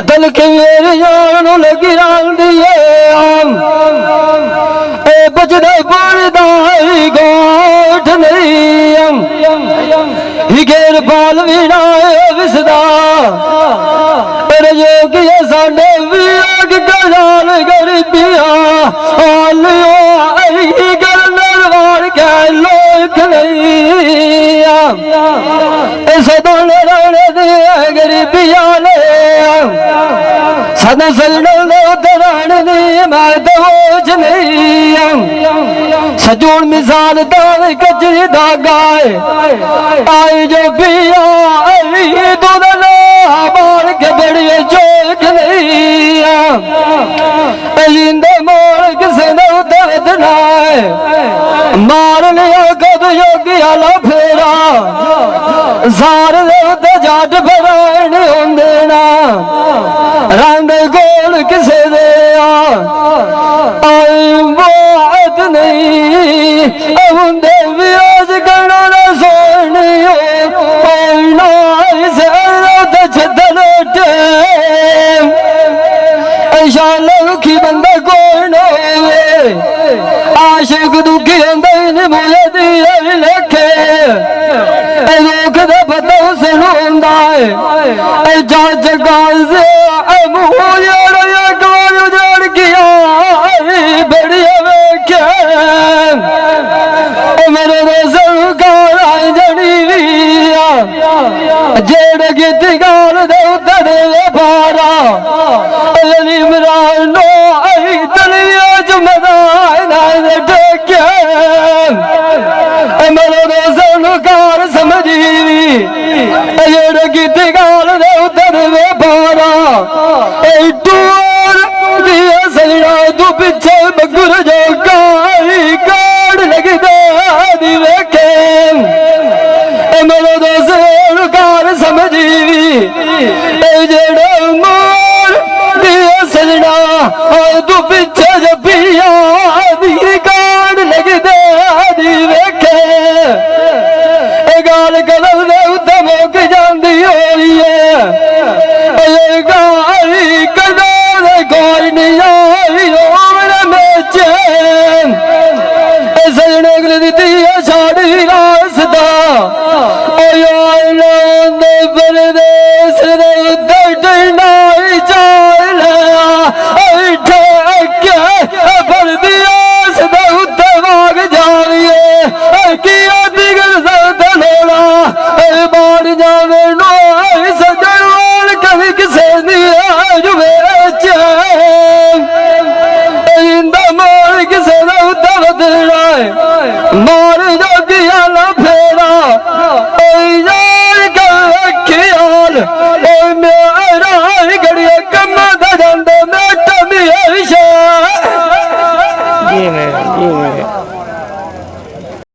दिल के मेरे जान लगी रही है बजदा बुरदा गोठ नहीं हिगेर पाल भी ना विसदा जोगी साडे भी आग गजाल गरीबिया गलवाड़ के लोक नहीं सदन रहने दे गरीबिया ने सदा सजन उतरण दी मैं दोज नहीं सजून मिसाल दाल कचरी धागा आई जो पिया दूध मार के बड़ी चोक नहीं मोड़ किसे ने उतना मार लिया कद योगी आला फेरा सारे जाट फराण होंदे ना रंग गोल किसे दे आई बात नहीं होंदे भी आज गणा ना सोनी हो से छदन की बंदा कोई न आशिक दुखी होंदे मुझे दिए लेखे लोक दा पता सुनो होंदा है जज गाज़े मुँह जोड़ किया बड़ी वेखे मेरे सरकार जड़ी जेड़ गीत गाल दे उतरे पारा इमरान नो आई तलिया जुमदा टेके मेरे सरकार समझी जेड़ गीत गाल दे उतरे पारा टूर दिया सजना तू पीछे बगुर जो गाई काड़ लगी दे वेखे मेरे सरकार समझी